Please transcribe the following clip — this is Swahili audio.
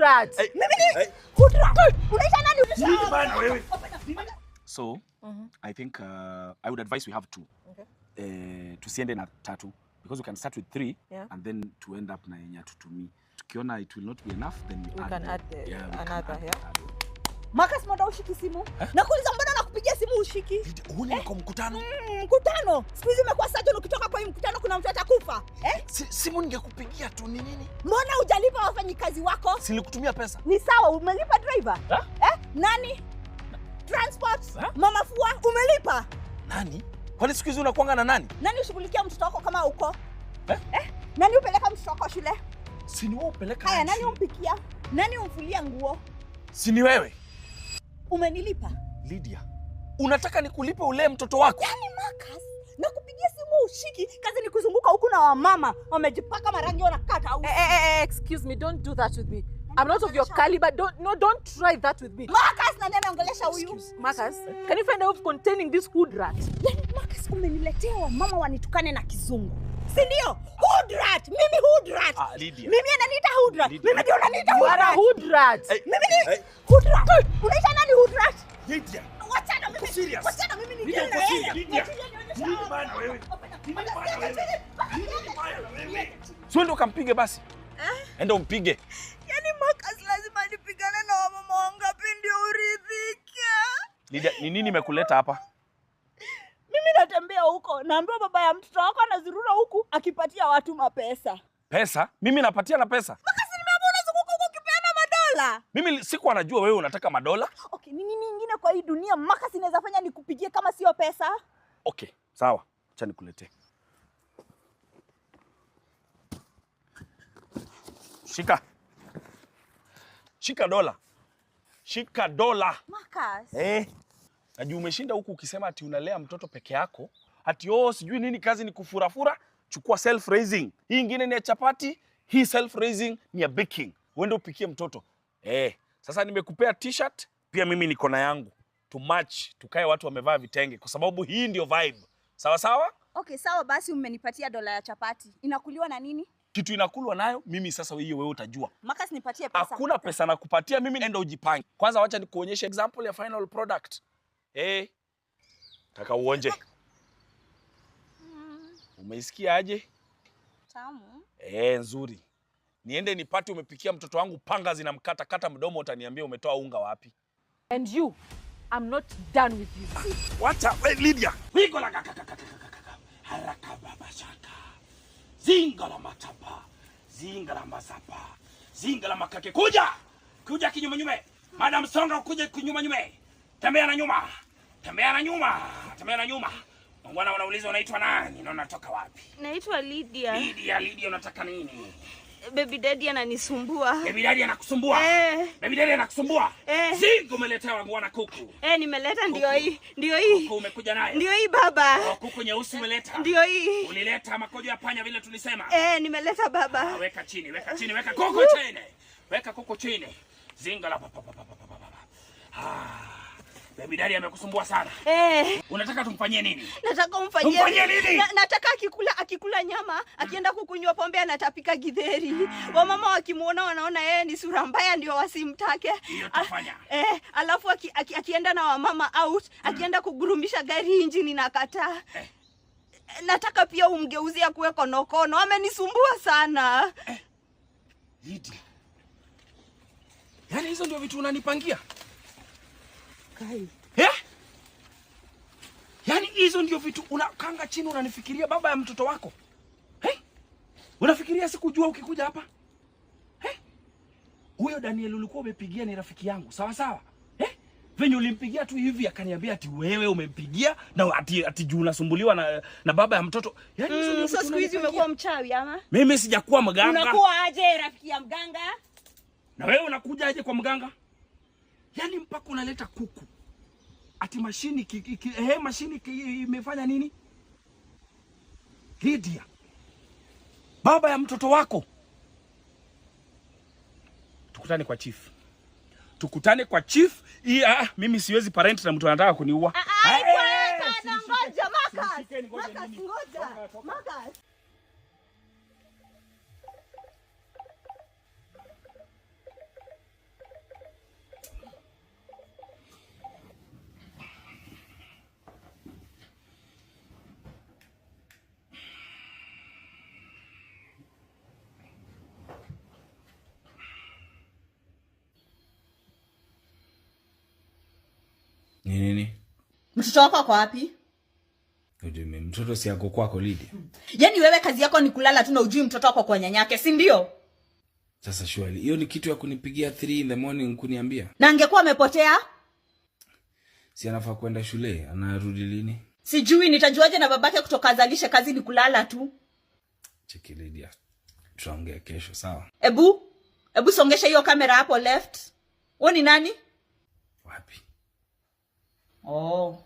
rat. Mimi hood rat. Unaita nani? So, I think I would advise we have 2. Okay. Tusiende na 3 because we can start with 3 and then to end up na yenye tutumii. Tukiona it will not be enough then we can add another here. Marcus, mbona ushiki simu? Nakuuliza mbona nakupigia simu ushiki? Huni kwa mkutano. Mkutano. Siku hizi umekuwa surgeon, ukitoka kwa hii mkutano kuna mtu atakufa. Simu ningekupigia tu ni nini? Mbona hujalipa wafanyikazi wako? Silikutumia pesa. Ni sawa, umelipa driver? Nani? Transport? Mama fua, umelipa? Nani? Kwani siku hizi unakuanga na nani? Nani ushughulikia mtoto wako kama uko? Nani upeleka mtoto wako shule? Si ni wewe upeleka. Haya, nani umpikia? Nani umfulia nguo? Si ni wewe? Umenilipa? Lydia, unataka nikulipe ule mtoto wako? Yaani Marcus, nakupigia simu ushiki, kazi ni kuzunguka huku na wamama wamejipaka marangi wanakata au. Excuse me, don't do that with me. I'm not of your caliber. Don't try that with me. Marcus, nani anaongelesha huyu? Marcus, can you find a way of containing this hood rat? Yaani Marcus, umeniletea wamama wanitukane na kizungu. Si ndio? Hood rat. Mimi hood rat. Lydia. Mimi ananiita hood rat. Mimi ndio ananiita hood rat. Hood rat. Mimi ni hood rat. Unaita nani hood rat? Lydia. Wachana mimi. Serious. Wachana mimi ni Lydia, jela. Lydia. Sio ndo kampige basi. Enda umpige. Yaani Marcus lazima nipigane na wamama wangapi ndio uridhike? Lydia, ni nini imekuleta hapa? Mimi natembea huko, naambiwa baba ya mtoto wako anazurura huku akipatia watu mapesa. Pesa? Mimi napatia na pesa? Marcus, nimeambiwa unazunguka huko ukipeana madola. Mimi sikuwa najua wewe unataka madola. Okay, ni nini ingine kwa hii dunia Marcus inaweza fanya nikupigie kama sio pesa? Okay, sawa. Acha nikuletee. Shika. Shika dola. Shika dola. Marcus. Najua umeshinda huku ukisema ati unalea mtoto peke yako. Ati sijui nini kazi ni kufurafura. Chukua self raising. Hii ingine ni ya chapati, hii self raising ni ya baking. Uende upikie mtoto. Sasa nimekupea t-shirt, pia mimi niko na yangu. To match, tukae watu wamevaa vitenge kwa sababu hii ndio vibe. Sawa sawa? Okay, sawa basi umenipatia dola ya chapati. Inakuliwa na nini? Kitu inakulwa nayo, mimi sasa hiyo wewe utajua. Marcus, nipatie pesa. Hakuna pesa nakupatia, mimi enda ujipange. Kwanza wacha nikuonyeshe example ya final product. Taka uonje. Umeisikia aje? Tamu. Nzuri. Niende nipate umepikia mtoto wangu panga zinamkata kata mdomo, utaniambia umetoa unga wapi. And you, I'm not done with you. Wacha, Lydia. Pigo la haraka baba shaka. Zinga la matapa. Zinga la masapa. Zinga la makake. Kuja kinyume nyume. Madam Songa kuja kinyume nyume. Tembea na nyuma. Tembea na nyuma. Tembea na nyuma. Mwana wanauliza unaitwa nani na unatoka wapi? Naitwa Lydia. Lydia, unataka nini? Baby daddy ananisumbua. Baby daddy anakusumbua? Baby daddy anakusumbua? Zingo umeletea wangu wana kuku. Nimeleta ndio hii. Ndio hii. Kuku umekuja nayo? Ndio hii baba. Kuku nyeusi umeleta? Ndio hii. Ulileta makojo ya panya vile tulisema? Nimeleta baba. Weka chini, weka chini, weka kuku chini. Weka kuku chini. Zinga la Baby daddy amekusumbua sana. Unataka tumfanyie nini? Nataka umfanyie nini? Nataka akikula nyama, akienda kukunywa pombe anatapika githeri. Wamama wakimuona wanaona yeye ni sura mbaya ndio wasimtake. Hiyo tafanya. Alafu akienda na wamama out, akienda kugurumisha gari injini na kataa. Nataka pia umgeuzia kuwe konokono. Amenisumbua sana. Lydia. Yaani hizo ndio vitu unanipangia? Kai. Yaani hizo ndio vitu unakanga chini unanifikiria baba ya mtoto wako? Unafikiria sikujua ukikuja hapa? Huyo Daniel ulikuwa umepigia ni rafiki yangu, sawa sawa? Venye ulimpigia tu hivi akaniambia ati wewe umempigia na ati juu unasumbuliwa na baba ya mtoto. Yaani hizo ndio vitu. Siku hizi umekuwa mchawi ama? Mimi sijakuwa mganga. Unakuwa aje rafiki ya mganga? Na wewe unakuja aje kwa mganga? Yaani mpaka unaleta kuku. Ati mashini mashini imefanya nini? Lydia. Baba ya mtoto wako. Tukutane kwa chief. Tukutane kwa chief. Mimi siwezi parent na mtu anataka kuniua. Ngoja Marcus. Ngoja. Marcus. Mtoto wako ako wapi? Ujue mtoto si yako kwako Lydia. Yaani wewe kazi yako ni kulala tu na ujui mtoto wako kwa nyanyake, si ndio? Sasa surely hiyo ni kitu ya kunipigia 3 in the morning kuniambia. Na angekuwa amepotea? Si anafaa kwenda shule, anarudi lini? Sijui, nitajuaje na babake kutoka azalishe kazi ni kulala tu? Cheki Lydia. Tutaongea kesho, sawa? Ebu songesha hiyo kamera hapo left. Wewe ni nani? Wapi? Oh.